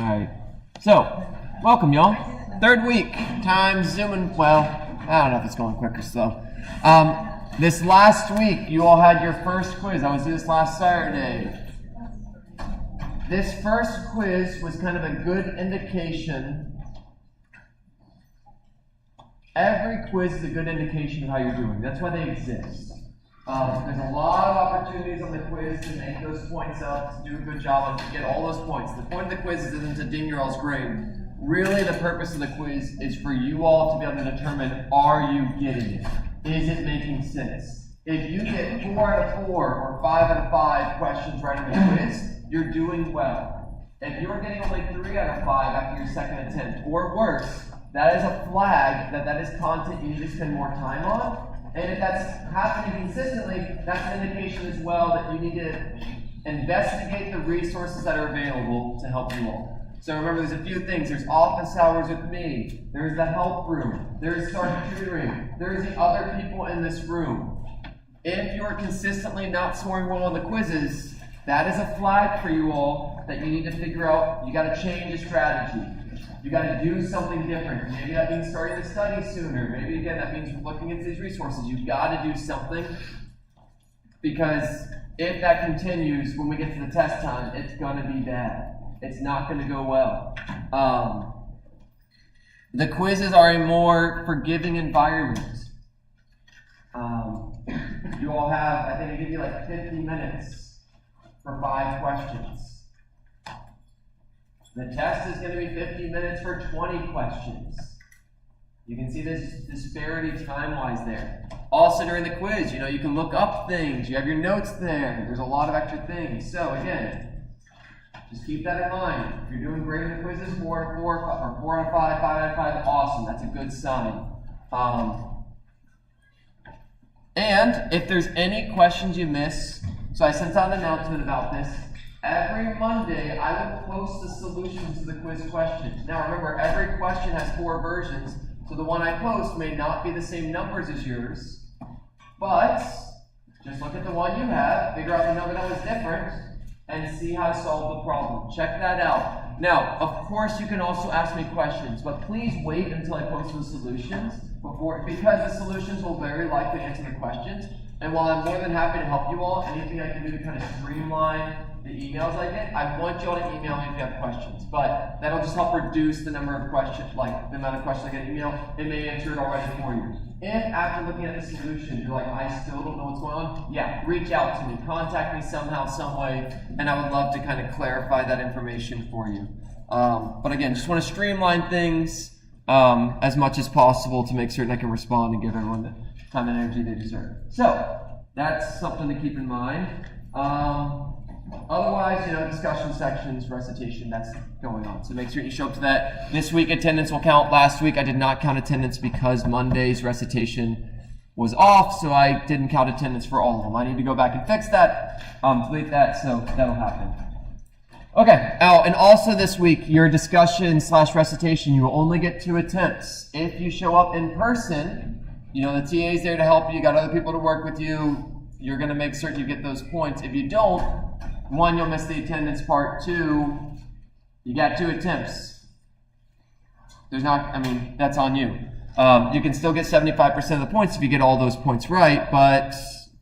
Alright, so, welcome y'all. Third week, time zooming, well, I don't know if it's going quick or slow. This last week, you all had your first quiz. I was doing this last Saturday. This first quiz was kind of a good indication. Every quiz is a good indication of how you're doing. That's why they exist. There's a lot of opportunities on the quiz to make those points up, to do a good job, and to get all those points. The point of the quiz isn't to ding your all's grade. Really, the purpose of the quiz is for you all to be able to determine, are you getting it? Is it making sense? If you get 4 out of 4 or 5 out of 5 questions right in the quiz, you're doing well. If you're getting only 3 out of 5 after your second attempt, or worse, that is a flag that is content you need to spend more time on. And if that's happening consistently, that's an indication as well that you need to investigate the resources that are available to help you all. So remember, there's a few things. There's office hours with me. There's the help room. There's Sergeant Tutoring. There's the other people in this room. If you're consistently not scoring well on the quizzes, that is a flag for you all that you need to figure out. You got to change a strategy. You got to do something different. Maybe that means starting to study sooner. Maybe, again, that means looking into these resources. You've got to do something, because if that continues when we get to the test time, it's going to be bad. It's not going to go well. The quizzes are a more forgiving environment. You all have, I think I give you like 50 minutes for 5 questions. The test is going to be 50 minutes for 20 questions. You can see this disparity time-wise there. Also during the quiz, you can look up things. You have your notes there. There's a lot of extra things. So again, just keep that in mind. If you're doing great in the quizzes, 4 out of 4, or 4 out of 5, 5 out of 5, awesome. That's a good sign. And if there's any questions you miss, so I sent out an announcement about this. Every Monday, I will post the solutions to the quiz questions. Now remember, every question has 4 versions, so the one I post may not be the same numbers as yours, but just look at the one you have, figure out the number that was different, and see how to solve the problem. Check that out. Now, of course, you can also ask me questions, but please wait until I post the solutions because the solutions will very likely answer the questions. And while I'm more than happy to help you all, anything I can do to kind of streamline the emails I get, I want you all to email me if you have questions. But that'll just help reduce the number of questions, like the amount of questions I get in email. It may answer it already for you. If after looking at the solution, you're like, I still don't know what's going on, yeah, reach out to me. Contact me somehow, some way, and I would love to kind of clarify that information for you. But again, just want to streamline things as much as possible to make certain I can respond and give everyone the time and energy they deserve. So, that's something to keep in mind. Otherwise, discussion sections, recitation, that's going on. So make sure you show up to that. This week, attendance will count. Last week, I did not count attendance because Monday's recitation was off, so I didn't count attendance for all of them. I need to go back and fix that, delete that, so that'll happen. Okay, and also this week, your discussion/recitation, you will only get 2 attempts. If you show up in person, the TA is there to help you, got other people to work with you, you're going to make certain you get those points. If you don't, 1, you'll miss the attendance part. 2, you got 2 attempts. That's on you. You can still get 75% of the points if you get all those points right, but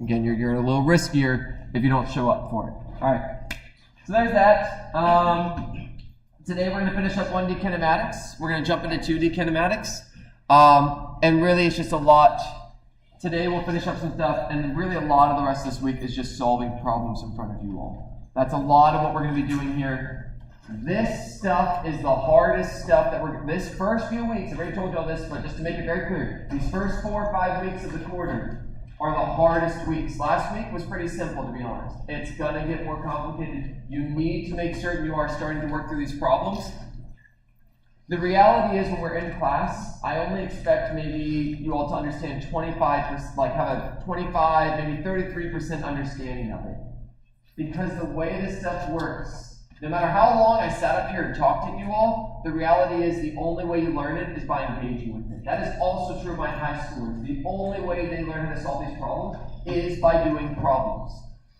again, you're a little riskier if you don't show up for it. All right. So there's that. Today we're going to finish up 1D kinematics. We're going to jump into 2D kinematics. And really it's just a lot. Today we'll finish up some stuff, and really a lot of the rest of this week is just solving problems in front of you all. That's a lot of what we're going to be doing here. This stuff is the hardest stuff this first few weeks, I've already told you all this, but just to make it very clear, these first 4 or 5 weeks of the quarter are the hardest weeks. Last week was pretty simple, to be honest. It's going to get more complicated. You need to make certain you are starting to work through these problems. The reality is when we're in class, I only expect maybe you all to understand 25%, like have a 25, maybe 33% understanding of it. Because the way this stuff works, no matter how long I sat up here and talked to you all, the reality is the only way you learn it is by engaging with it. That is also true of my high schoolers. The only way they learn how to solve these problems is by doing problems.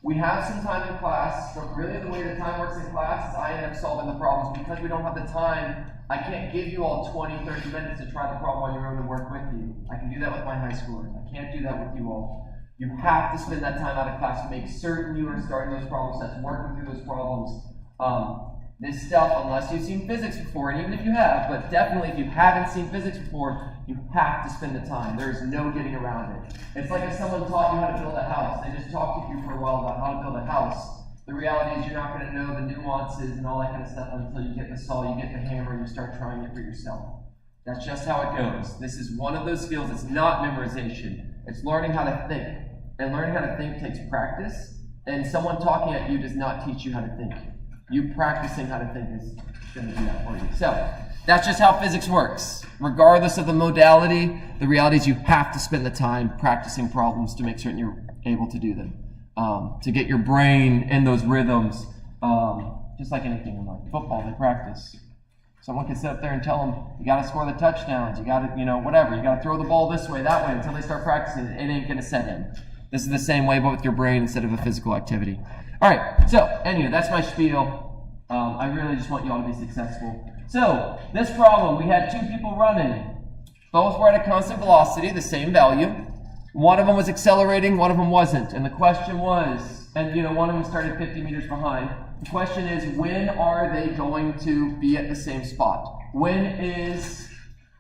We have some time in class, but really the way the time works in class is I end up solving the problems. Because we don't have the time, I can't give you all 20, 30 minutes to try the problem on your own and work with you. I can do that with my high schoolers. I can't do that with you all. You have to spend that time out of class to make certain you are starting those problem sets, working through those problems. This stuff, unless you've seen physics before, and even if you have, but definitely if you haven't seen physics before, you have to spend the time. There is no getting around it. It's like if someone taught you how to build a house. They just talked to you for a while about how to build a house. The reality is you're not going to know the nuances and all that kind of stuff until you get the saw, you get the hammer, and you start trying it for yourself. That's just how it goes. This is one of those skills. It's not memorization. It's learning how to think. And learning how to think takes practice. And someone talking at you does not teach you how to think. You practicing how to think is going to do that for you. So, that's just how physics works. Regardless of the modality, the reality is you have to spend the time practicing problems to make certain you're able to do them. To get your brain in those rhythms, just like anything in life. Football, they practice. Someone can sit up there and tell them, you got to score the touchdowns, you got to, whatever. You got to throw the ball this way, that way, until they start practicing. It ain't going to set in. This is the same way, but with your brain instead of a physical activity. All right, so anyway, that's my spiel. I really just want you all to be successful. So, this problem, we had two people running. Both were at a constant velocity, the same value. One of them was accelerating, one of them wasn't. And the question was, and one of them started 50 meters behind. The question is, when are they going to be at the same spot? When is,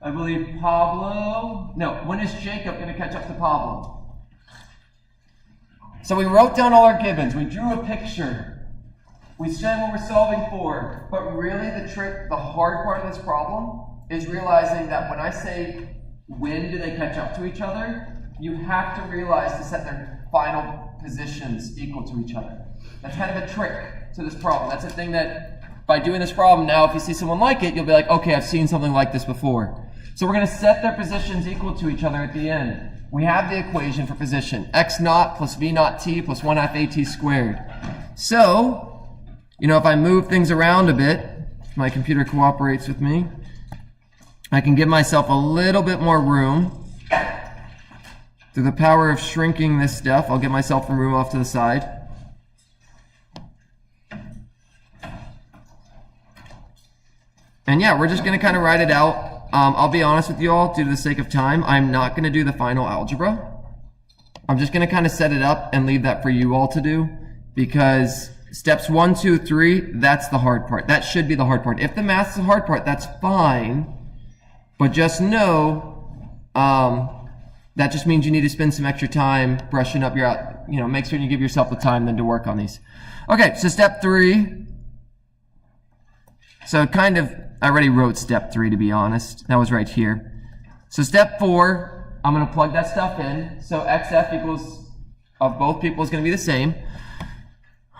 I believe, when is Jacob going to catch up to Pablo? So we wrote down all our givens. We drew a picture. We said what we're solving for. But really the hard part of this problem is realizing that when I say, when do they catch up to each other, you have to realize to set their final positions equal to each other. That's kind of a trick to this problem. That's a thing that, by doing this problem now, if you see someone like it, you'll be like, okay, I've seen something like this before. So we're going to set their positions equal to each other at the end. We have the equation for position. X naught plus V naught t plus 1/2 AT squared. So, if I move things around a bit, if my computer cooperates with me, I can give myself a little bit more room. Through the power of shrinking this stuff, I'll get myself some room off to the side. And yeah, we're just going to kind of write it out. I'll be honest with you all, due to the sake of time, I'm not going to do the final algebra. I'm just going to kind of set it up and leave that for you all to do, because steps 1, 2, 3, that's the hard part. That should be the hard part. If the math's the hard part, that's fine, but just know that just means you need to spend some extra time brushing up your, make sure you give yourself the time then to work on these. Okay, so step 3. So I already wrote step 3, to be honest. That was right here. So step 4, I'm going to plug that stuff in. So XF equals of both people is going to be the same.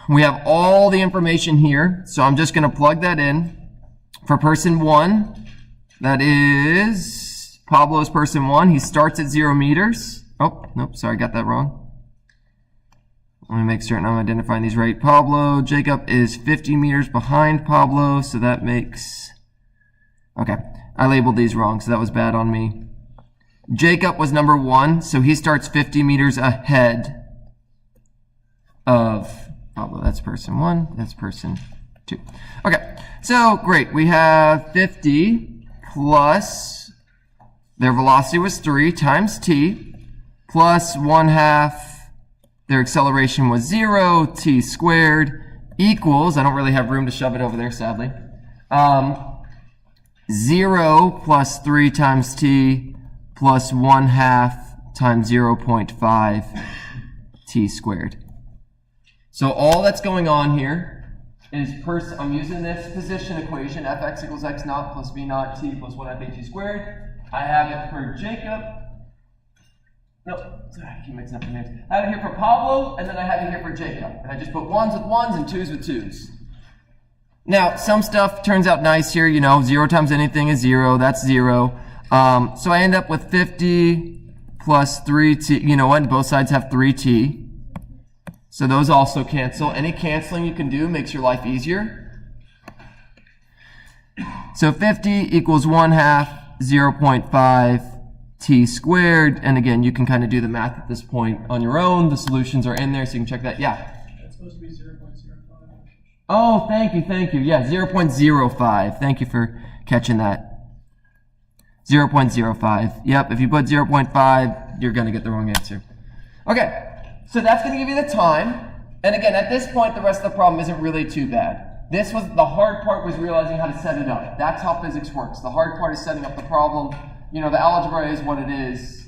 We have all the information here, so I'm just going to plug that in. For person 1, that is Pablo's person 1. He starts at 0 meters. Oh, nope, sorry, got that wrong. Let me make certain I'm identifying these right. Jacob is 50 meters behind Pablo, so that makes... Okay, I labeled these wrong, so that was bad on me. Jacob was number 1, so he starts 50 meters ahead of Pablo. That's person 1, that's person 2. Okay, so great. We have 50 plus, their velocity was 3 times t, plus 1/2, their acceleration was 0, t squared, equals, I don't really have room to shove it over there, sadly, 0 plus 3 times t plus 1/2 times 0.5 t squared. So all that's going on here is I'm using this position equation, fx equals x naught plus v naught t plus 1/2 t squared. I have it for Jacob. No, sorry, I keep mixing up the names. I have it here for Pablo, and then I have it here for Jacob. And I just put 1s with 1s and 2s with 2s. Now, some stuff turns out nice here, 0 times anything is 0, that's 0. So I end up with 50 plus 3t, both sides have 3t. So those also cancel. Any canceling you can do makes your life easier. So 50 equals 1/2, 0.5 t squared. And again, you can kind of do the math at this point on your own. The solutions are in there, so you can check that. Yeah? supposed to be 0.05. Oh, thank you. Yeah, 0.05. Thank you for catching that. 0.05. Yep, if you put 0.5, you're going to get the wrong answer. Okay, so that's going to give you the time. And again, at this point, the rest of the problem isn't really too bad. The hard part was realizing how to set it up. That's how physics works. The hard part is setting up the problem. You know, the algebra is what it is.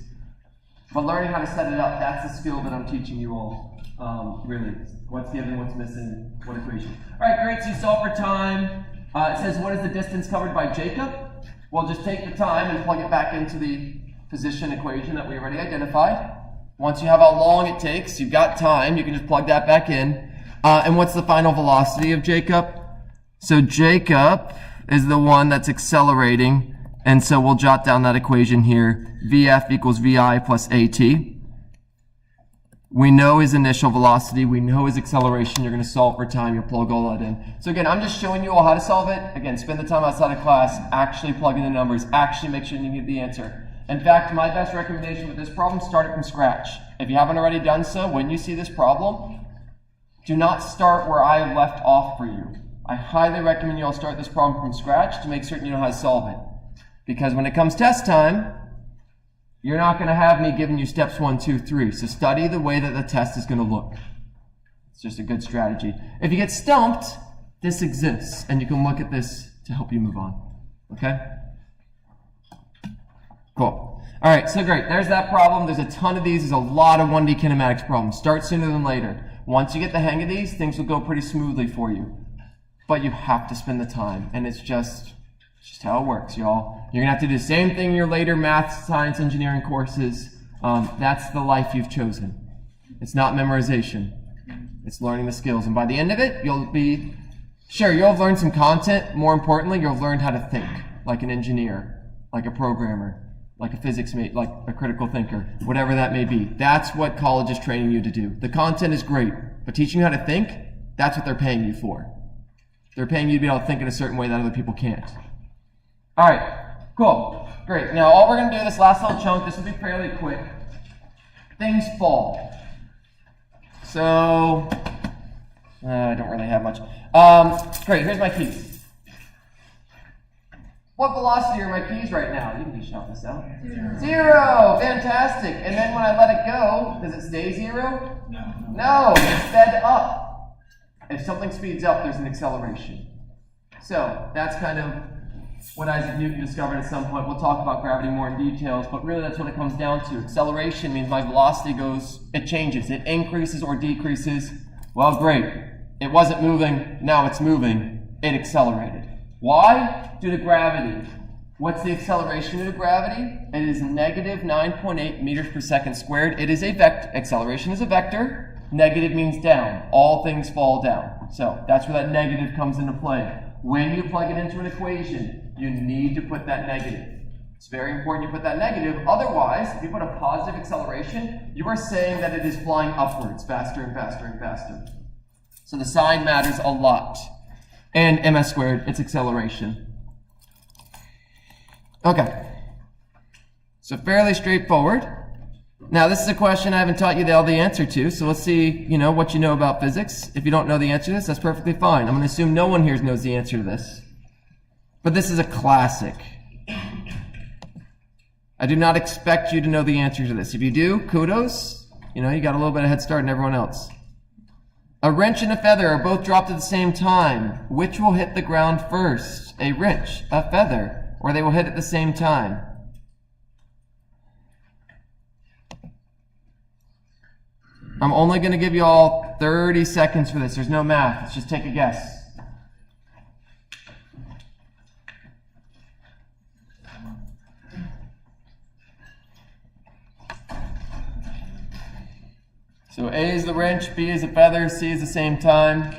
But learning how to set it up, that's the skill that I'm teaching you all. Really, what's given, what's missing, what equation. All right, great, so you solve for time. It says, what is the distance covered by Jacob? Well, just take the time and plug it back into the position equation that we already identified. Once you have how long it takes, you've got time, you can just plug that back in. And what's the final velocity of Jacob? So Jacob is the one that's accelerating, and so we'll jot down that equation here. VF equals VI plus AT. We know his initial velocity, we know his acceleration, you're going to solve for time, you'll plug all that in. So again, I'm just showing you all how to solve it. Again, spend the time outside of class, actually plug in the numbers, actually make sure you get the answer. In fact, my best recommendation with this problem, start it from scratch. If you haven't already done so, when you see this problem, do not start where I left off for you. I highly recommend you all start this problem from scratch to make certain you know how to solve it. Because when it comes test time, you're not going to have me giving you steps 1, 2, 3. So study the way that the test is going to look. It's just a good strategy. If you get stumped, this exists, and you can look at this to help you move on. Okay? Cool. All right, so great. There's that problem. There's a ton of these. There's a lot of 1D kinematics problems. Start sooner than later. Once you get the hang of these, things will go pretty smoothly for you. But you have to spend the time, and it's just how it works, y'all. You're going to have to do the same thing in your later math, science, engineering courses. That's the life you've chosen. It's not memorization. It's learning the skills. And by the end of it, you'll have learned some content. More importantly, you'll have learned how to think like an engineer, like a programmer, like a physics mate, like a critical thinker, whatever that may be. That's what college is training you to do. The content is great, but teaching you how to think, that's what they're paying you for. They're paying you to be able to think in a certain way that other people can't. All right, cool, great. Now all we're going to do, this last little chunk, this will be fairly quick. Things fall. So, I don't really have much. Great, here's my keys. What velocity are my keys right now? You can just shout this out. 0, fantastic. And then when I let it go, does it stay 0? No, it's sped up. If something speeds up, there's an acceleration. So that's kind of what Isaac Newton discovered at some point. We'll talk about gravity more in details, but really that's what it comes down to. Acceleration means my velocity it changes. It increases or decreases. Well, great. It wasn't moving, now it's moving. It accelerated. Why? Due to gravity. What's the acceleration due to gravity? It is negative 9.8 meters per second squared. It is a vector. Acceleration is a vector. Negative means down. All things fall down. So that's where that negative comes into play. When you plug it into an equation, you need to put that negative. It's very important you put that negative. Otherwise, if you put a positive acceleration, you are saying that it is flying upwards faster and faster and faster. So the sign matters a lot. And ms squared, it's acceleration. Okay. So fairly straightforward. Now, this is a question I haven't taught you all the answer to, so let's see, what you know about physics. If you don't know the answer to this, that's perfectly fine. I'm going to assume no one here knows the answer to this. But this is a classic. I do not expect you to know the answer to this. If you do, kudos. You got a little bit of head start than everyone else. A wrench and a feather are both dropped at the same time. Which will hit the ground first? A wrench, a feather, or they will hit at the same time? I'm only going to give you all 30 seconds for this. There's no math. Let's just take a guess. So A is the wrench, B is a feather, C is the same time.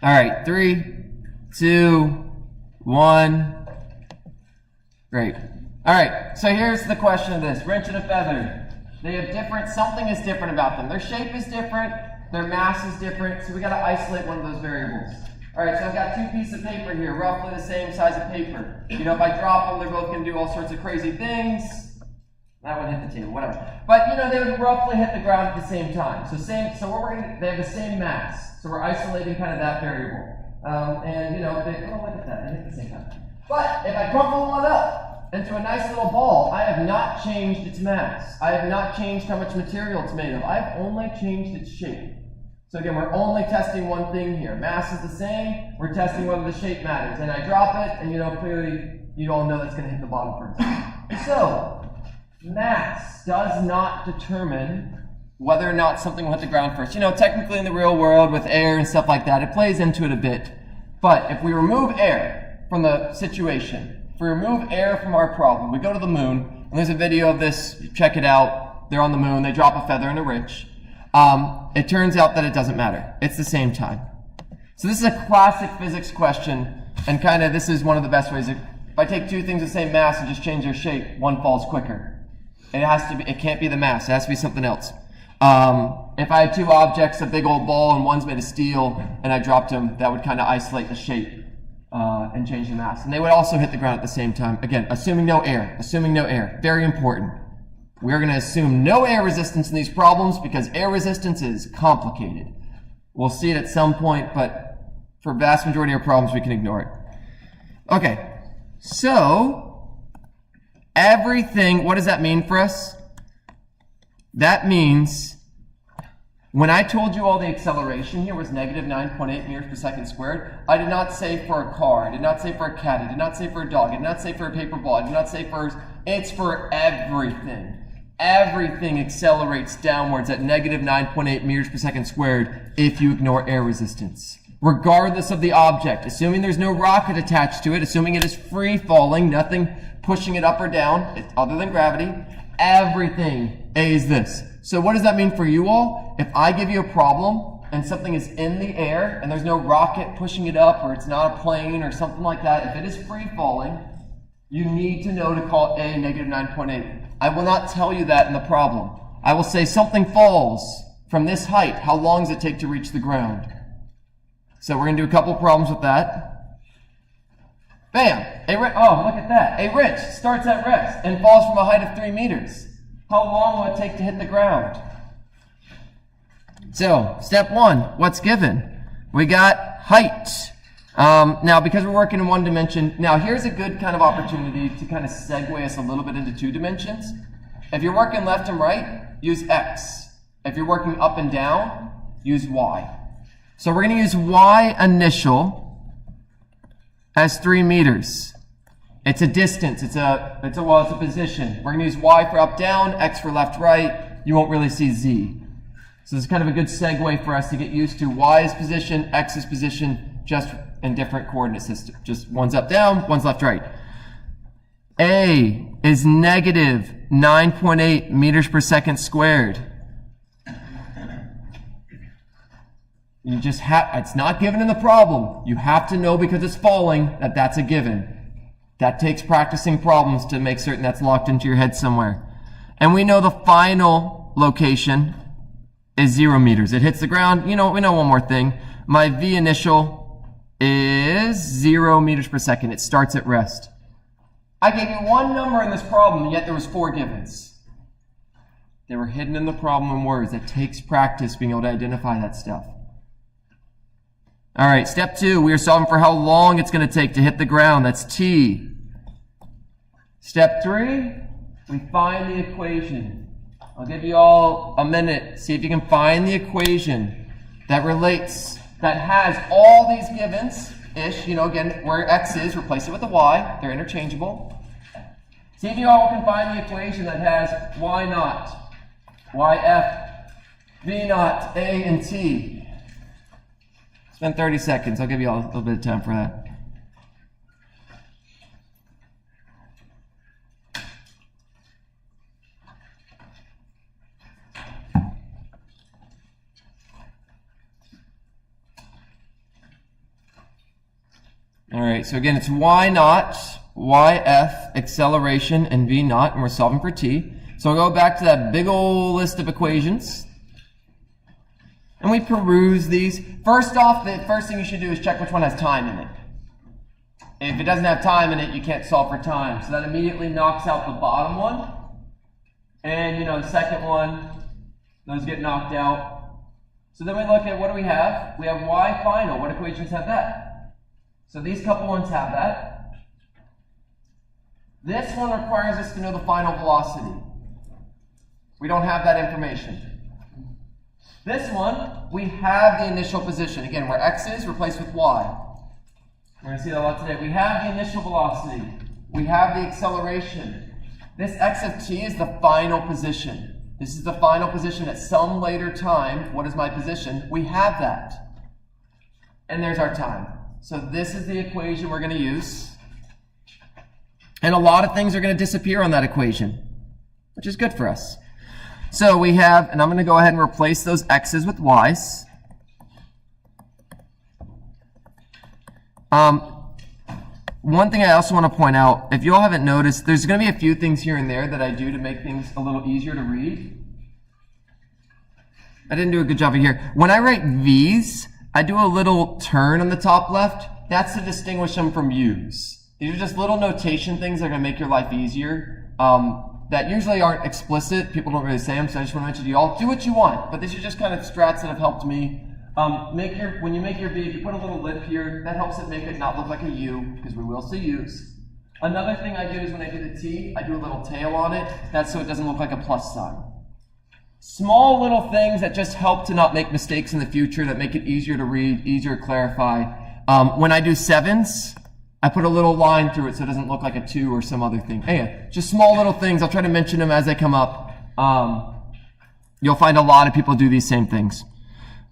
All right, 3, 2, 1. Great. All right, so here's the question of this. Wrench and a feather. They have something is different about them. Their shape is different, their mass is different, so we gotta isolate one of those variables. All right, so I've got two pieces of paper here, roughly the same size of paper. You know, if I drop them, they're both gonna do all sorts of crazy things. That would hit the table, whatever. But you know, they would roughly hit the ground at the same time. So what we're gonna, they have the same mass. So we're isolating kind of that variable. And you know, look at that, they hit at the same time. But if I crumple one up into a nice little ball, I have not changed its mass. I have not changed how much material it's made of. I've only changed its shape. So again, we're only testing one thing here. Mass is the same, we're testing whether the shape matters. And I drop it, and you know, clearly, you all know that's gonna hit the bottom first. So, mass does not determine whether or not something will hit the ground first. You know, technically in the real world with air and stuff like that, it plays into it a bit. But if we remove air from the situation, if we remove air from our problem, we go to the moon, and there's a video of this, check it out. They're on the moon, they drop a feather in a ridge. It turns out that it doesn't matter. It's the same time. So this is a classic physics question, and kind of this is one of the best ways. If I take two things of the same mass and just change their shape, one falls quicker. It can't be the mass, it has to be something else. If I had two objects, a big old ball and one's made of steel, and I dropped them, that would kind of isolate the shape and change the mass. And they would also hit the ground at the same time. Again, assuming no air. Assuming no air. Very important. We're going to assume no air resistance in these problems because air resistance is complicated. We'll see it at some point, but for vast majority of problems, we can ignore it. Okay, so everything, what does that mean for us? That means when I told you all the acceleration here was negative 9.8 meters per second squared, I did not say for a car, I did not say for a cat, I did not say for a dog, I did not say for a paper ball, I did not say it's for everything. Everything accelerates downwards at negative 9.8 meters per second squared if you ignore air resistance. Regardless of the object, assuming there's no rocket attached to it, assuming it is free falling, nothing pushing it up or down other than gravity, everything is this. So what does that mean for you all? If I give you a problem and something is in the air and there's no rocket pushing it up or it's not a plane or something like that, if it is free falling, you need to know to call A negative 9.8. I will not tell you that in the problem. I will say something falls from this height. How long does it take to reach the ground? So we're going to do a couple problems with that. Bam! Oh, look at that. A rich starts at rest and falls from a height of 3 meters. How long will it take to hit the ground? So, step one, what's given? We got height. Now, because we're working in one dimension, now here's a good kind of opportunity to kind of segue us a little bit into two dimensions. If you're working left and right, use X. If you're working up and down, use Y. So we're going to use Y initial as 3 meters. It's a distance. It's a position. We're going to use Y for up, down, X for left, right. You won't really see Z. So this is kind of a good segue for us to get used to Y's position, X's position, just in different coordinate systems. Just one's up, down, one's left, right. A is negative 9.8 meters per second squared. You just it's not given in the problem. You have to know because it's falling that that's a given. That takes practicing problems to make certain that's locked into your head somewhere. And we know the final location is 0 meters. It hits the ground. You know, we know one more thing. My V initial is 0 meters per second. It starts at rest. I gave you one number in this problem, and yet there was 4 givens. They were hidden in the problem in words. It takes practice being able to identify that stuff. All right, step 2, we are solving for how long it's going to take to hit the ground. That's T. Step 3, we find the equation. I'll give you all a minute. See if you can find the equation that relates, that has all these givens-ish. You know, again, where X is, replace it with a Y. They're interchangeable. See if you all can find the equation that has Y naught, YF, V naught, A, and T. Spend 30 seconds. I'll give you all a little bit of time for that. All right, so again, it's Y naught, YF, acceleration, and V naught, and we're solving for T. So we'll go back to that big old list of equations. And we peruse these. First off, the first thing you should do is check which one has time in it. If it doesn't have time in it, you can't solve for time. So that immediately knocks out the bottom one. And, you know, the second one, those get knocked out. So then we look at what do we have? We have y final. What equations have that? So these couple ones have that. This one requires us to know the final velocity. We don't have that information. This one, we have the initial position. Again, where x is replaced with y. We're going to see that a lot today. We have the initial velocity. We have the acceleration. This x of t is the final position. This is the final position at some later time. What is my position? We have that. And there's our time. So this is the equation we're going to use. And a lot of things are going to disappear on that equation, which is good for us. So we have, and I'm going to go ahead and replace those x's with y's. One thing I also want to point out, if you all haven't noticed, there's going to be a few things here and there that I do to make things a little easier to read. I didn't do a good job of here. When I write v's, I do a little turn on the top left. That's to distinguish them from u's. These are just little notation things that are going to make your life easier. That usually aren't explicit. People don't really say them, so I just want to mention to you all, do what you want. But these are just kind of strats that have helped me. When you make your V, if you put a little lip here, that helps it make it not look like a U, because we will see U's. Another thing I do is when I do the T, I do a little tail on it. That's so it doesn't look like a plus sign. Small little things that just help to not make mistakes in the future, that make it easier to read, easier to clarify. When I do sevens, I put a little line through it so it doesn't look like a 2 or some other thing. Anyway, just small little things. I'll try to mention them as they come up. You'll find a lot of people do these same things.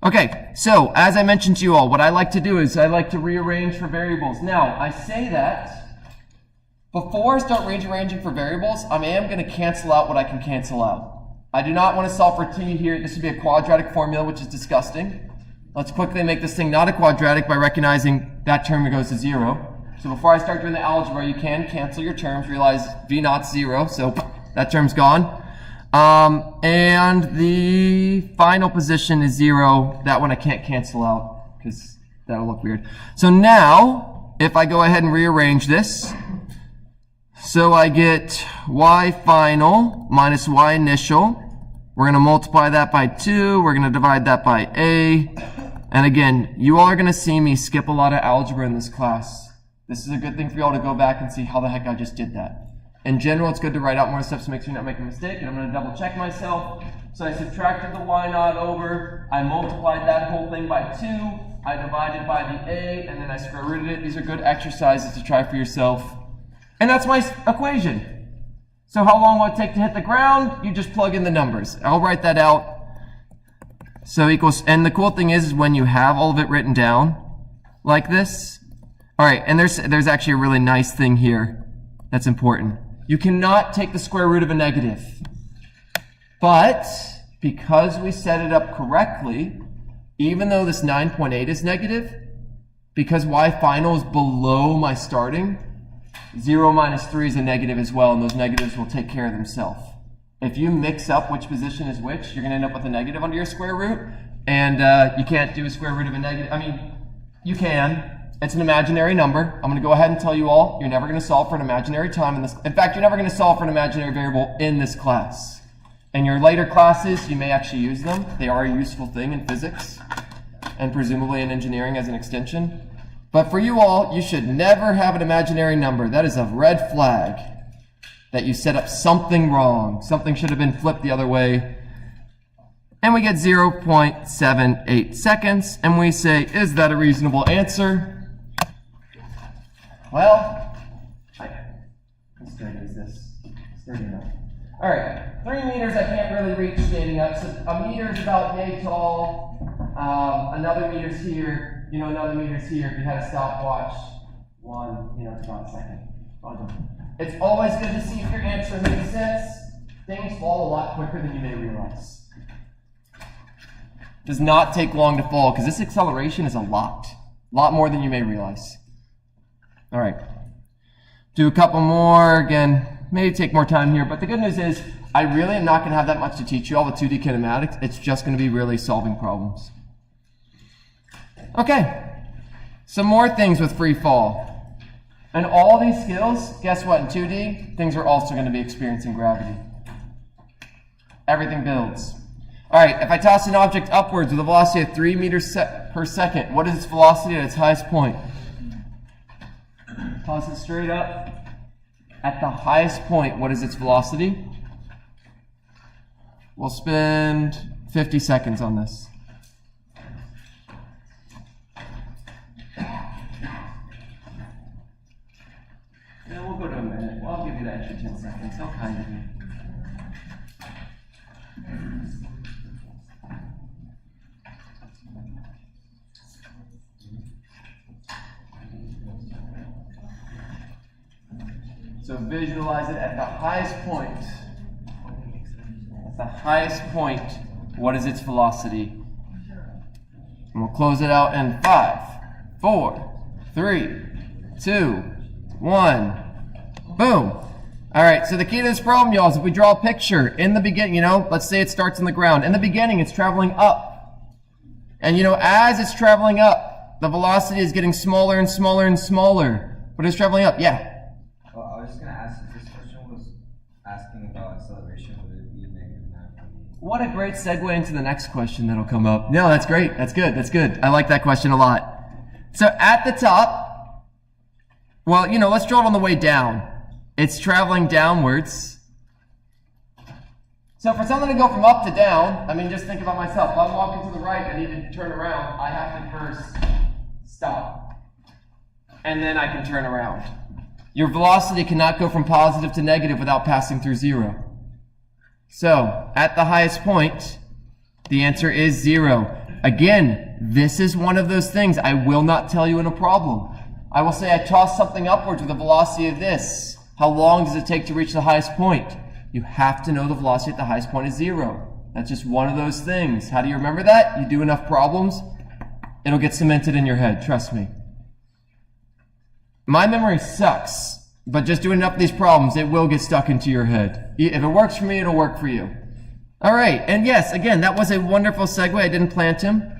Okay, so as I mentioned to you all, what I like to do is I like to rearrange for variables. Now, I say that before I start rearranging for variables, I am going to cancel out what I can cancel out. I do not want to solve for t here. This would be a quadratic formula, which is disgusting. Let's quickly make this thing not a quadratic by recognizing that term goes to 0. So before I start doing the algebra, you can cancel your terms. Realize v naught's 0, so that term's gone. And the final position is 0. That one I can't cancel out because that'll look weird. So now, if I go ahead and rearrange this, so I get y final minus y initial. We're going to multiply that by 2. We're going to divide that by a. And again, you all are going to see me skip a lot of algebra in this class. This is a good thing for you all to go back and see how the heck I just did that. In general, it's good to write out more steps to make sure you're not making a mistake, and I'm going to double check myself. So I subtracted the y naught over, I multiplied that whole thing by 2, I divided by the a, and then I square rooted it. These are good exercises to try for yourself. And that's my equation. So how long will it take to hit the ground? You just plug in the numbers. I'll write that out. So equals, and the cool thing is when you have all of it written down like this. All right, and there's actually a really nice thing here that's important. You cannot take the square root of a negative. But because we set it up correctly, even though this 9.8 is negative, because y final is below my starting, 0 minus 3 is a negative as well, and those negatives will take care of themselves. If you mix up which position is which, you're going to end up with a negative under your square root, and you can't do a square root of a negative. I mean, you can. It's an imaginary number. I'm going to go ahead and tell you all, you're never going to solve for an imaginary time in this. In fact, you're never going to solve for an imaginary variable in this class. In your later classes, you may actually use them. They are a useful thing in physics and presumably in engineering as an extension. But for you all, you should never have an imaginary number. That is a red flag that you set up something wrong. Something should have been flipped the other way. And we get 0.78 seconds, and we say, is that a reasonable answer? Well, how straight is this? Straight enough. All right, 3 meters I can't really reach standing up. So a meter is about yay tall. Another meter's here. You know, another meter's here. If you had a stopwatch, 1, you know, it's about a second. It's always good to see if your answer makes sense. Things fall a lot quicker than you may realize. Does not take long to fall because this acceleration is a lot more than you may realize. All right, do a couple more. Again, maybe take more time here, but the good news is I really am not going to have that much to teach you all with 2D kinematics. It's just going to be really solving problems. Okay, some more things with free fall. And all these skills, guess what? In 2D, things are also going to be experiencing gravity. Everything builds. All right, if I toss an object upwards with a velocity of 3 meters per second, what is its velocity at its highest point? Toss it straight up. At the highest point, what is its velocity? We'll spend 50 seconds on this. Yeah, we'll go to a minute. Well, I'll give you that extra 10 seconds. How kind of you. So visualize it at the highest point. At the highest point, what is its velocity? And we'll close it out in 5, 4, 3, 2, 1. Boom. All right, so the key to this problem, y'all, is if we draw a picture in the beginning, let's say it starts on the ground. In the beginning, it's traveling up. And, as it's traveling up, the velocity is getting smaller and smaller and smaller. But it's traveling up, yeah. Well, I was just going to ask if this question was asking about acceleration, would it be -9.8? What a great segue into the next question that'll come up. No, that's great. That's good. That's good. I like that question a lot. So at the top, well, let's draw it on the way down. It's traveling downwards. So for something to go from up to down, just think about myself. If I'm walking to the right, I need to turn around. I have to first stop. And then I can turn around. Your velocity cannot go from positive to negative without passing through 0. So, at the highest point, the answer is 0. Again, this is one of those things I will not tell you in a problem. I will say I toss something upwards with a velocity of this. How long does it take to reach the highest point? You have to know the velocity at the highest point is 0. That's just one of those things. How do you remember that? You do enough problems, it'll get cemented in your head, trust me. My memory sucks, but just doing enough of these problems, it will get stuck into your head. If it works for me, it'll work for you. All right, and yes, again, that was a wonderful segue. I didn't plant him.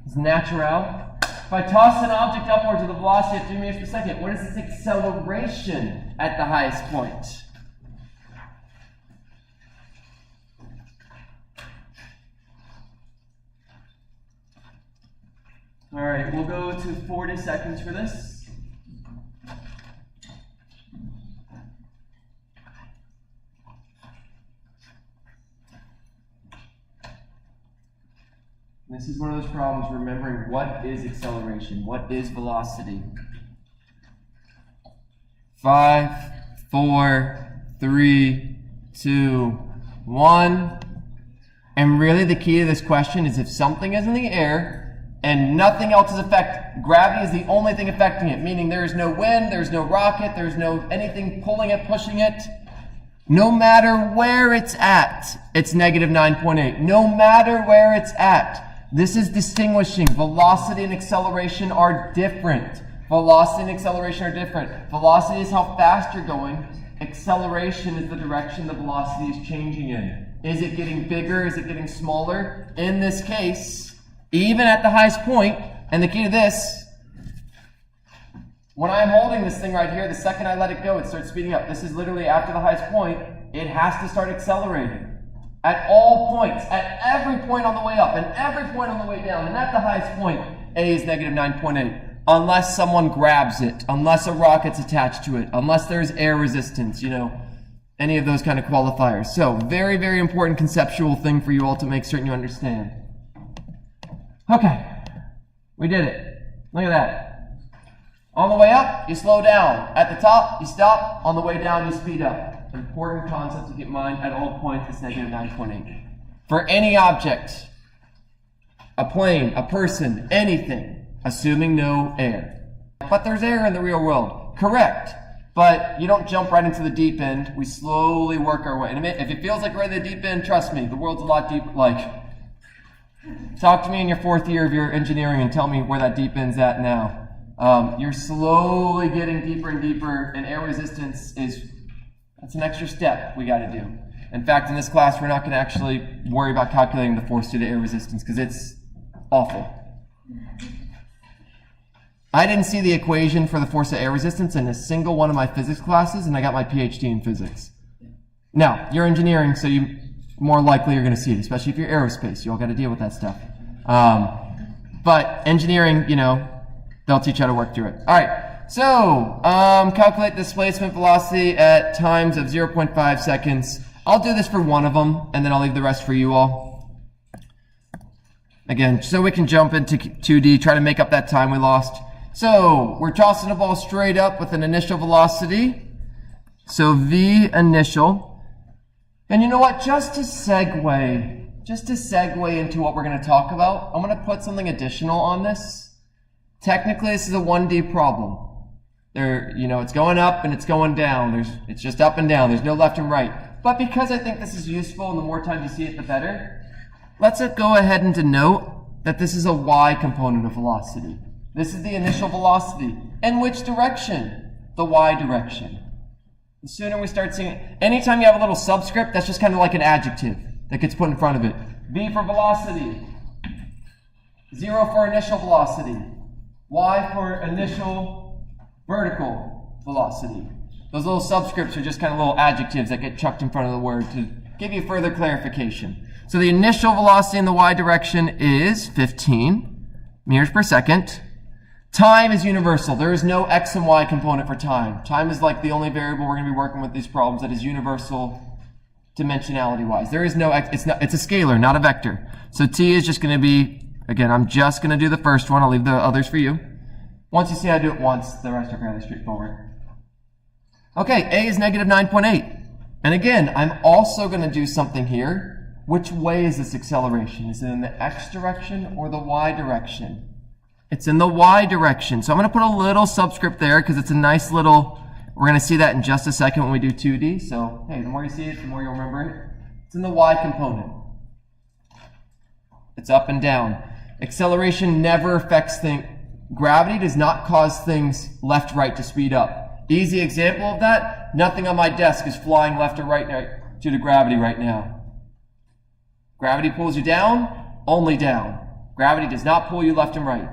It's natural. If I toss an object upwards with a velocity of 3 meters per second, what is its acceleration at the highest point? All right, we'll go to 40 seconds for this. This is one of those problems, remembering what is acceleration, what is velocity. 5, 4, 3, 2, 1. And really the key to this question is if something is in the air and nothing else is affected, gravity is the only thing affecting it, meaning there is no wind, there's no rocket, there's no anything pulling it, pushing it. No matter where it's at, it's -9.8. No matter where it's at. This is distinguishing. Velocity and acceleration are different. Velocity and acceleration are different. Velocity is how fast you're going. Acceleration is the direction the velocity is changing in. Is it getting bigger? Is it getting smaller? In this case, even at the highest point, and the key to this, when I'm holding this thing right here, the second I let it go, it starts speeding up. This is literally after the highest point, it has to start accelerating. At all points, at every point on the way up, and every point on the way down, and at the highest point, A is -9.8. Unless someone grabs it, unless a rocket's attached to it, unless there's air resistance, any of those kind of qualifiers. So, very, very important conceptual thing for you all to make certain you understand. Okay, we did it. Look at that. On the way up, you slow down. At the top, you stop. On the way down, you speed up. Important concept to get in mind at all points is -9.8. For any object, a plane, a person, anything, assuming no air. But there's air in the real world. Correct. But you don't jump right into the deep end. We slowly work our way. And if it feels like we're in the deep end, trust me, the world's a lot deeper. Talk to me in your 4th year of your engineering and tell me where that deep end's at now. You're slowly getting deeper and deeper, and air resistance is It's an extra step we got to do. In fact, in this class, we're not going to actually worry about calculating the force due to air resistance because it's awful. I didn't see the equation for the force of air resistance in a single one of my physics classes, and I got my PhD in physics. Now, you're engineering, so you more likely are going to see it, especially if you're aerospace. You all got to deal with that stuff. But engineering, you know, they'll teach you how to work through it. All right, so calculate displacement velocity at times of 0.5 seconds. I'll do this for one of them, and then I'll leave the rest for you all. Again, so we can jump into 2D, try to make up that time we lost. So we're tossing a ball straight up with an initial velocity. So V initial. And you know what? Just to segue into what we're going to talk about, I'm going to put something additional on this. Technically, this is a 1D problem. You know, it's going up and it's going down. It's just up and down. There's no left and right. But because I think this is useful, and the more time you see it, the better, let's go ahead and denote that this is a y component of velocity. This is the initial velocity. In which direction? The y direction. The sooner we start seeing it, anytime you have a little subscript, that's just kind of like an adjective that gets put in front of it. V for velocity, 0 for initial velocity, y for initial vertical velocity. Those little subscripts are just kind of little adjectives that get chucked in front of the word to give you further clarification. So the initial velocity in the y direction is 15 meters per second. Time is universal. There is no x and y component for time. Time is like the only variable we're going to be working with these problems that is universal dimensionality-wise. There is no x. It's a scalar, not a vector. So t is just going to be, again, I'm just going to do the first one. I'll leave the others for you. Once you see I do it once, the rest are fairly straightforward. Okay, a is negative 9.8. And again, I'm also going to do something here. Which way is this acceleration? Is it in the x direction or the y direction? It's in the y direction. So I'm going to put a little subscript there because it's a nice little, we're going to see that in just a second when we do 2D. So, hey, the more you see it, the more you'll remember it. It's in the y component. It's up and down. Acceleration never affects things. Gravity does not cause things left, right to speed up. Easy example of that, nothing on my desk is flying left or right due to gravity right now. Gravity pulls you down, only down. Gravity does not pull you left and right.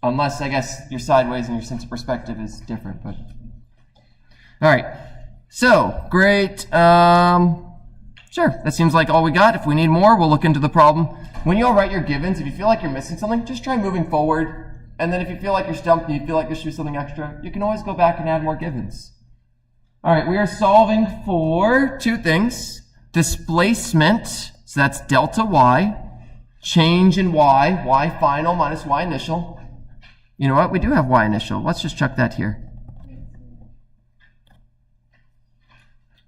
Unless, I guess, you're sideways and your sense of perspective is different. But all right, so great. Sure, that seems like all we got. If we need more, we'll look into the problem. When you all write your givens, if you feel like you're missing something, just try moving forward. And then if you feel like you're stumped and you feel like there should be something extra, you can always go back and add more givens. All right, we are solving for two things. Displacement, so that's delta y. Change in y final minus y initial. You know what? We do have y initial. Let's just chuck that here.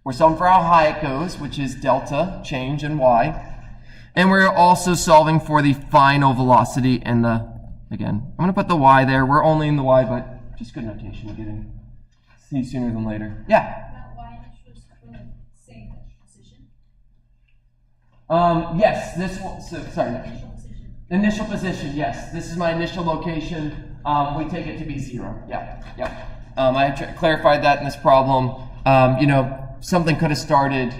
We're solving for how high it goes, which is delta, change in y. And we're also solving for the final velocity and the, again, I'm going to put the y there. We're only in the y, but just good notation. We're getting see sooner than later. Yeah? Now, y initial is from the same position? Yes, this one, so, sorry. Initial position. Initial position, yes. This is my initial location. We take it to be 0. Yeah. I have clarified that in this problem. You know, something could have started,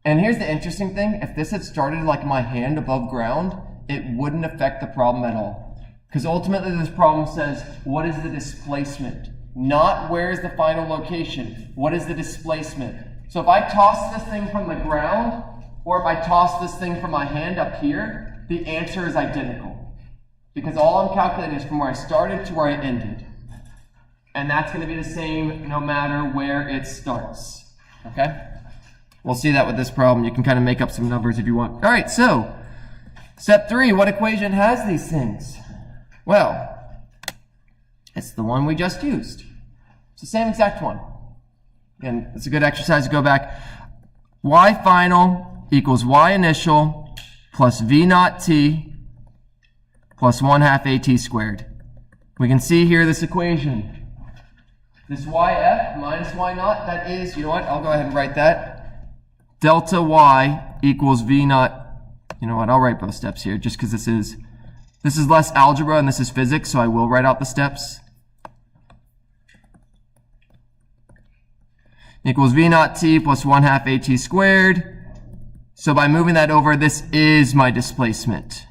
and here's the interesting thing. If this had started like my hand above ground, it wouldn't affect the problem at all. Because ultimately this problem says, what is the displacement? Not where is the final location. What is the displacement? So if I toss this thing from the ground, or if I toss this thing from my hand up here, the answer is identical. Because all I'm calculating is from where I started to where I ended. And that's going to be the same no matter where it starts. Okay? We'll see that with this problem. You can kind of make up some numbers if you want. All right, so step 3, what equation has these things? Well, it's the one we just used. It's the same exact one. Again, it's a good exercise to go back. Y final equals y initial plus v naught t plus 1/2 at squared. We can see here this equation. This yf minus y naught, that is, you know what, I'll go ahead and write that. Delta y equals v naught. You know what, I'll write both steps here just because this is less algebra and this is physics, so I will write out the steps. equals v naught t plus 1 half at squared. So by moving that over, this is my displacement.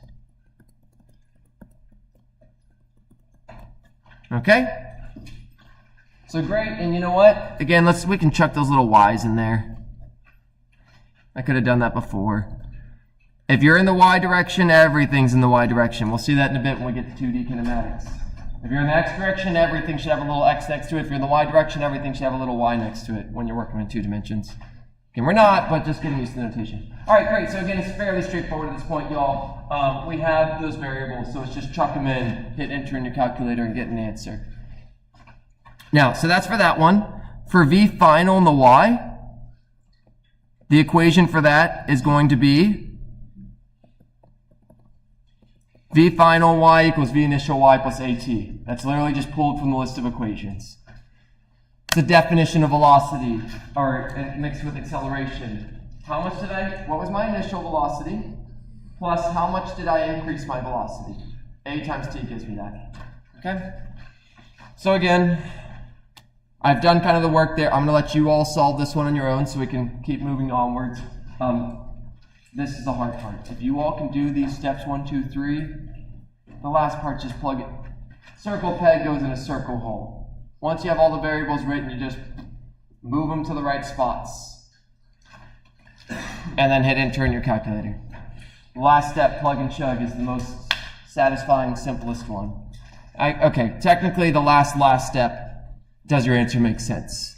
Okay? So great, and you know what? Again, we can chuck those little y's in there. I could have done that before. If you're in the y direction, everything's in the y direction. We'll see that in a bit when we get to 2D kinematics. If you're in the x direction, everything should have a little x next to it. If you're in the y direction, everything should have a little y next to it when you're working in 2 dimensions. Again, we're not, but just getting used to the notation. All right, great. So again, it's fairly straightforward at this point, y'all. We have those variables, so it's just chuck them in, hit enter in your calculator, and get an answer. Now, so that's for that one. For v final in the y, the equation for that is going to be v final y equals v initial y plus at. That's literally just pulled from the list of equations. The definition of velocity, or mixed with acceleration. What was my initial velocity? Plus how much did I increase my velocity? A times t gives me that. Okay? So again, I've done kind of the work there. I'm going to let you all solve this one on your own so we can keep moving onwards. This is the hard part. If you all can do these steps 1, 2, 3, the last part, just plug it. Circle peg goes in a circle hole. Once you have all the variables written, you just move them to the right spots. And then hit enter in your calculator. The last step, plug and chug, is the most satisfying, simplest one. Okay, technically the last step, does your answer make sense?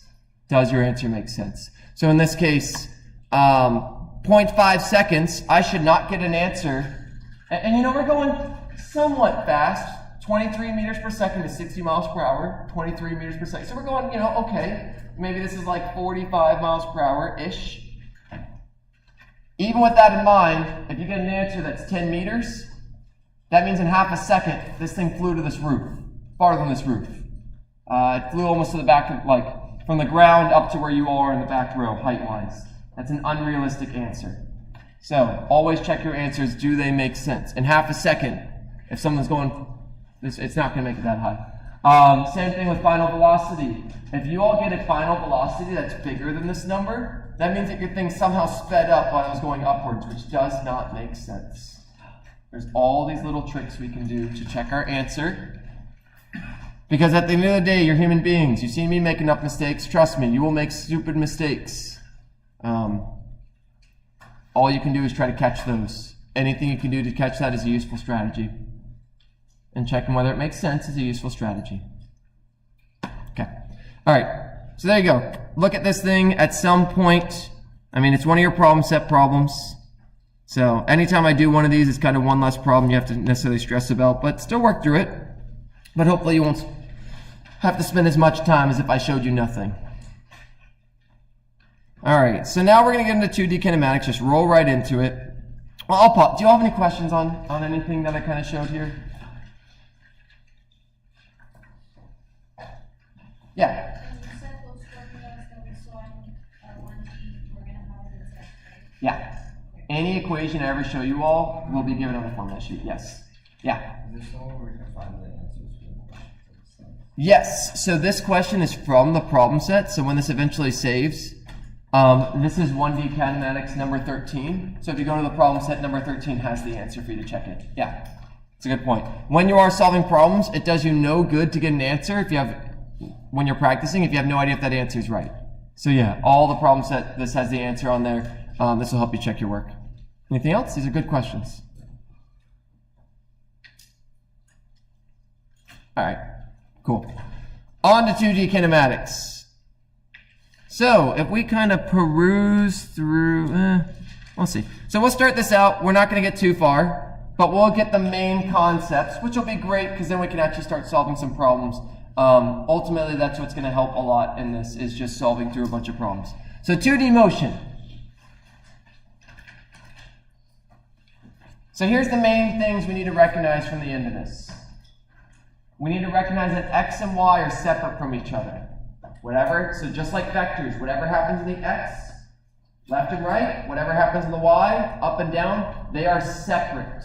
Does your answer make sense? So in this case, 0.5 seconds, I should not get an answer. And you know, we're going somewhat fast. 23 meters per second to 60 miles per hour. 23 meters per second. So we're going, you know, okay. Maybe this is like 45 miles per hour-ish. Even with that in mind, if you get an answer that's 10 meters, that means in half a second, this thing flew to this roof, farther than this roof. It flew almost to the back of, like, from the ground up to where you all are in the back row, height-wise. That's an unrealistic answer. So, always check your answers. Do they make sense? In half a second, if someone's going, it's not going to make it that high. Same thing with final velocity. If you all get a final velocity that's bigger than this number, that means that your thing somehow sped up while it was going upwards, which does not make sense. There's all these little tricks we can do to check our answer. Because at the end of the day, you're human beings. You see me make enough mistakes. Trust me, you will make stupid mistakes. All you can do is try to catch those. Anything you can do to catch that is a useful strategy. And checking whether it makes sense is a useful strategy. Okay. All right. So there you go. Look at this thing at some point. I mean, it's one of your problem set problems. So anytime I do one of these, it's kind of one less problem you have to necessarily stress about, but still work through it. But hopefully you won't have to spend as much time as if I showed you nothing. All right, so now we're going to get into 2D kinematics. Just roll right into it. Well, I'll pause. Do you all have any questions on anything that I kind of showed here? Yeah. You said those formulas that we saw in 1D, we're going to have it in test, right? Yeah. Any equation I ever show you all will be given on the formula sheet. Yes. Yeah. Is there somewhere where we can find the answers for the questions? Yes. So this question is from the problem set. So when this eventually saves, this is 1D kinematics number 13. So if you go to the problem set, number 13 has the answer for you to check it. Yeah. It's a good point. When you are solving problems, it does you no good to get an answer when you're practicing if you have no idea if that answer is right. So yeah, all the problem set, this has the answer on there. This will help you check your work. Anything else? These are good questions. All right, cool. On to 2D kinematics. So if we kind of peruse through, we'll see. So we'll start this out. We're not going to get too far, but we'll get the main concepts, which will be great because then we can actually start solving some problems. Ultimately, that's what's going to help a lot in this, is just solving through a bunch of problems. So 2D motion. So here's the main things we need to recognize from the end of this. We need to recognize that x and y are separate from each other. So just like vectors, whatever happens in the x, left and right, whatever happens in the y, up and down, they are separate.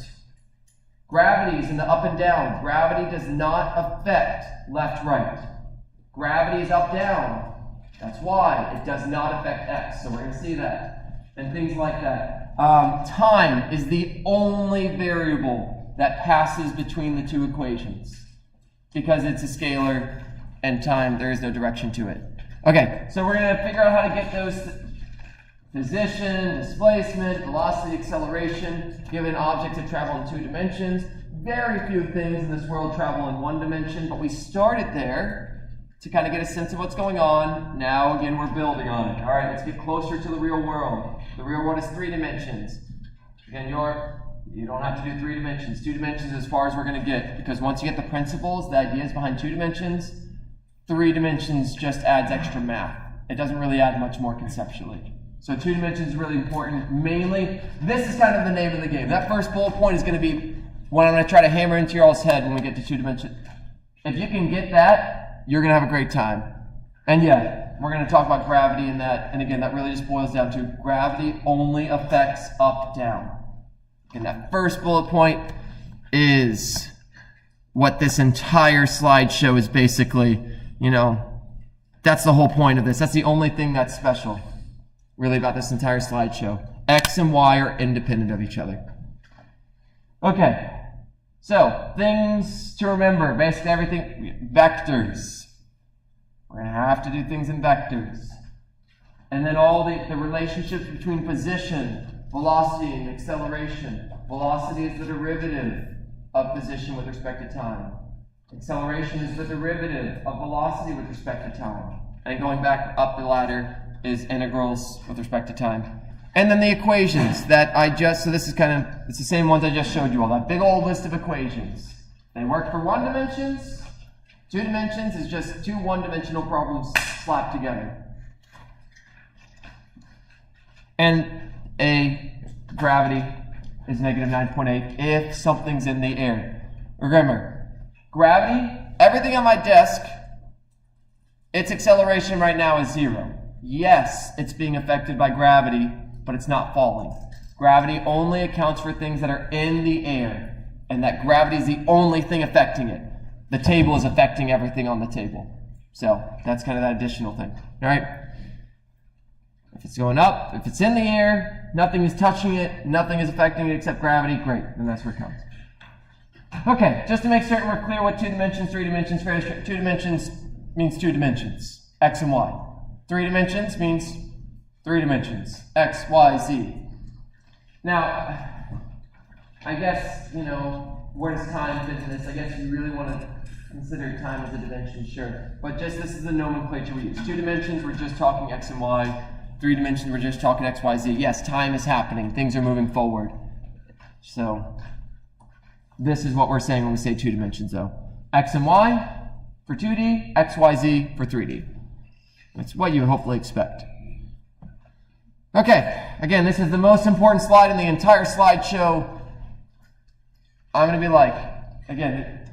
Gravity is in the up and down. Gravity does not affect left, right. Gravity is up, down. That's y. It does not affect x, so we're going to see that. And things like that. Time is the only variable that passes between the two equations because it's a scalar and time, there is no direction to it. Okay, so we're going to figure out how to get those position, displacement, velocity, acceleration, given objects that travel in 2 dimensions. Very few things in this world travel in 1 dimension, but we started there to kind of get a sense of what's going on. Now, again, we're building on it. All right, let's get closer to the real world. The real world is 3 dimensions. Again, you don't have to do 3 dimensions. 2 dimensions is as far as we're going to get, because once you get the principles, the ideas behind 2 dimensions, 3 dimensions just adds extra math. It doesn't really add much more conceptually. So 2 dimensions is really important. Mainly, this is kind of the name of the game. That first bullet point is going to be what I'm going to try to hammer into your all's head when we get to 2 dimensions. If you can get that, you're going to have a great time. And yeah, we're going to talk about gravity and that. And again, that really just boils down to gravity only affects up, down. And that first bullet point is what this entire slideshow is basically, that's the whole point of this. That's the only thing that's special, really, about this entire slideshow. X and Y are independent of each other. Okay, so things to remember. Basically everything, vectors. We're going to have to do things in vectors. And then all the relationships between position, velocity, and acceleration. Velocity is the derivative of position with respect to time. Acceleration is the derivative of velocity with respect to time. And going back up the ladder is integrals with respect to time. And then the equations that so this is it's the same ones I just showed you all. That big old list of equations. They work for 1 dimensions. 2 dimensions is just 2 one-dimensional problems slapped together. And gravity is -9.8 if something's in the air. Remember, gravity, everything on my desk, its acceleration right now is 0. Yes, it's being affected by gravity, but it's not falling. Gravity only accounts for things that are in the air, and that gravity is the only thing affecting it. The table is affecting everything on the table. So that's kind of that additional thing. All right? If it's going up, if it's in the air, nothing is touching it, nothing is affecting it except gravity, great, then that's where it comes. Okay, just to make certain we're clear what 2 dimensions, 3 dimensions, 2 dimensions means 2 dimensions, x and y. 3 dimensions means 3 dimensions, x, y, z. Now, I guess, where does time fit in this? I guess you really want to consider time as a dimension, sure. But this is the nomenclature we use. 2 dimensions, we're just talking x and y. 3 dimensions, we're just talking x, y, z. Yes, time is happening. Things are moving forward. So, this is what we're saying when we say 2 dimensions, though. X and y for 2D, x, y, z for 3D. That's what you hopefully expect. Okay, again, this is the most important slide in the entire slideshow. I'm going to be again,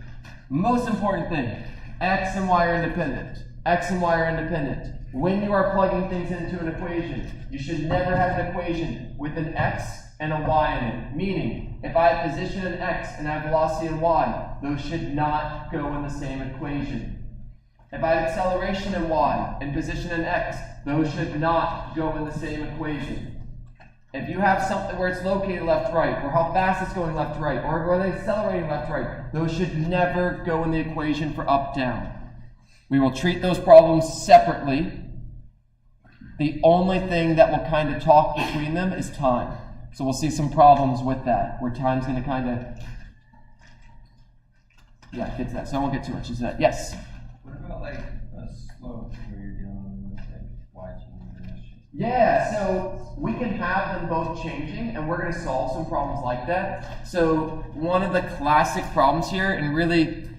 most important thing, x and y are independent. X and y are independent. When you are plugging things into an equation, you should never have an equation with an x and a y in it. Meaning, if I have position in x and I have velocity in y, those should not go in the same equation. If I have acceleration in y and position in x, those should not go in the same equation. If you have something where it's located left-right, or how fast it's going left-right, or whether it's accelerating left-right, those should never go in the equation for up-down. We will treat those problems separately. The only thing that will kind of talk between them is time. So we'll see some problems with that, where time's going to kind of, get to that. So I won't get too much into that. Yes? What about a slope where you're dealing with y changing? Yeah, so we can have them both changing, and we're going to solve some problems like that. So one of the classic problems here, and really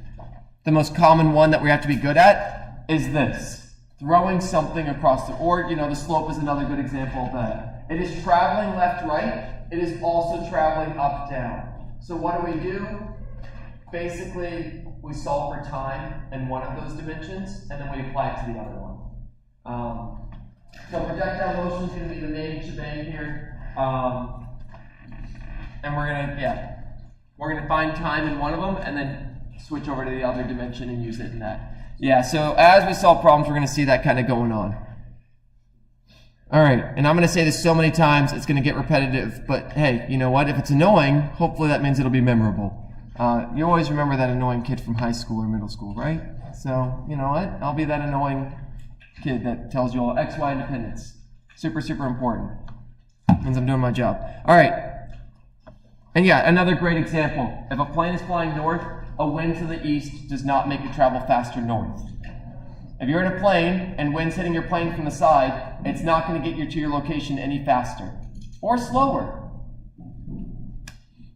the most common one that we have to be good at, is this. Throwing something across the slope is another good example of that. It is traveling left-right. It is also traveling up-down. So what do? Basically, we solve for time in one of those dimensions, and then we apply it to the other one. So projectile motion is going to be the main shebang here. And we're going to find time in one of them, and then switch over to the other dimension and use it in that. Yeah, so as we solve problems, we're going to see that kind of going on. All right, and I'm going to say this so many times, it's going to get repetitive, but hey, you know what? If it's annoying, hopefully that means it'll be memorable. You always remember that annoying kid from high school or middle school, right? So, you know what? I'll be that annoying kid that tells you all X, Y independence. Super, super important. Means I'm doing my job. All right. And yeah, another great example. If a plane is flying north, a wind to the east does not make it travel faster north. If you're in a plane and wind's hitting your plane from the side, it's not going to get you to your location any faster or slower.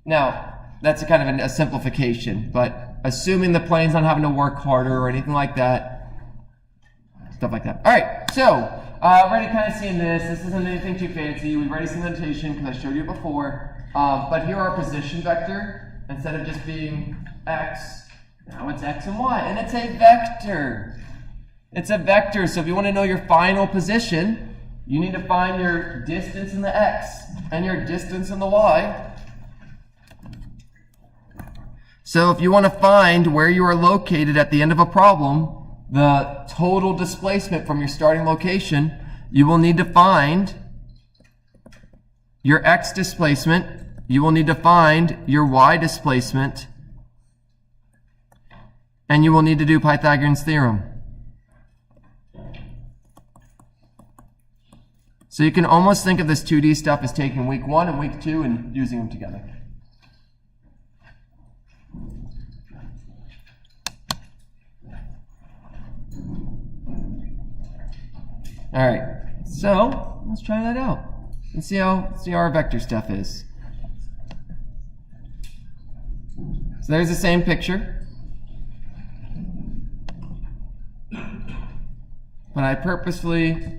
Now, that's a kind of a simplification, but assuming the plane's not having to work harder or anything like that, stuff like that. All right, so already kind of seeing this. This isn't anything too fancy. We've already seen the notation because I showed you before. But here our position vector, instead of just being x, now it's x and y, and it's a vector. It's a vector, so if you want to know your final position, you need to find your distance in the x and your distance in the y. So if you want to find where you are located at the end of a problem, the total displacement from your starting location, you will need to find your x displacement, you will need to find your y displacement, and you will need to do Pythagorean's theorem. So you can almost think of this 2D stuff as taking week 1 and week 2 and using them together. All right, so let's try that out and see how our vector stuff is. So there's the same picture, but I purposefully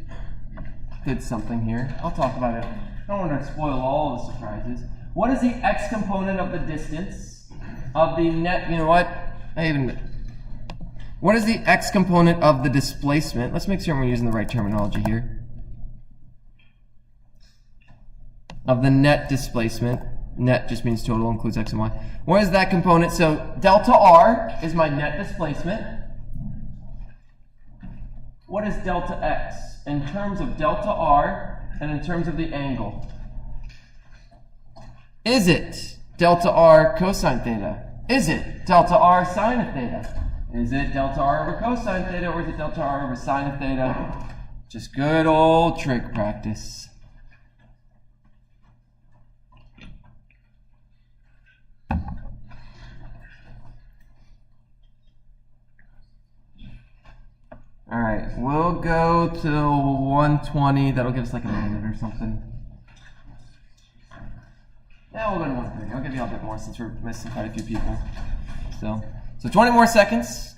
did something here. I'll talk about it. I don't want to spoil all the surprises. What is the x component of the distance of the net? You know what? What is the x component of the displacement? Let's make sure we're using the right terminology here. Of the net displacement. Net just means total, includes x and y. What is that component? So delta r is my net displacement. What is delta x in terms of delta r and in terms of the angle? Is it delta r cosine theta? Is it delta r sine of theta? Is it delta r over cosine theta, or is it delta r over sine of theta? Just good old trig practice. All right, we'll go to 120. That'll give us like a minute or something. Yeah, we'll go to 130. I'll give you a bit more since we're missing quite a few people. So 20 more seconds.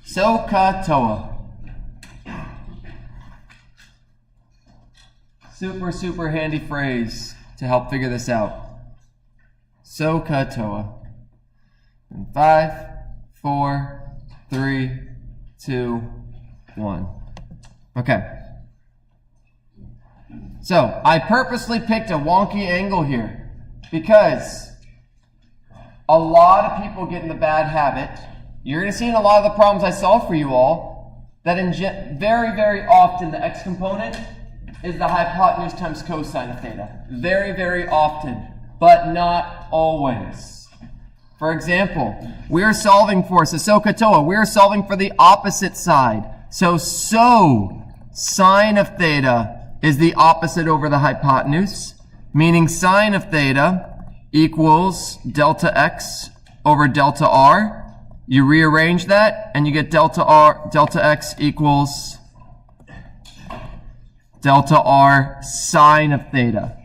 SOHCAHTOA. Super, super handy phrase to help figure this out. SOHCAHTOA. In 5, 4, 3, 2, 1. Okay. So, I purposely picked a wonky angle here because a lot of people get in the bad habit. You're going to see in a lot of the problems I solve for you all that very, very often the x component is the hypotenuse times cosine of theta. Very, very often, but not always. For example, we are solving for SOHCAHTOA. We are solving for the opposite side. So sine of theta is the opposite over the hypotenuse, meaning sine of theta equals delta x over delta r. You rearrange that, and you get delta x equals delta r sine of theta.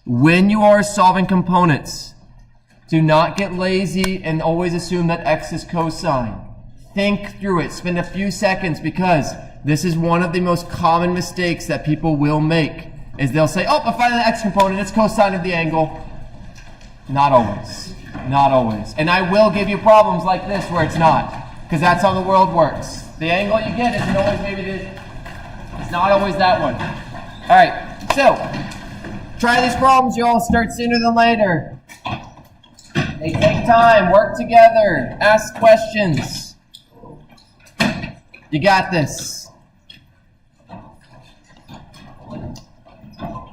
When you are solving components, do not get lazy and always assume that x is cosine. Think through it. Spend a few seconds, because this is one of the most common mistakes that people will make, is they'll say, oh, but find the x component, it's cosine of the angle. Not always. Not always. And I will give you problems like this where it's not, because that's how the world works. The angle you get isn't always it's not always that one. All right, so try these problems, you all. Start sooner than later. They take time. Work together. Ask questions. You got this.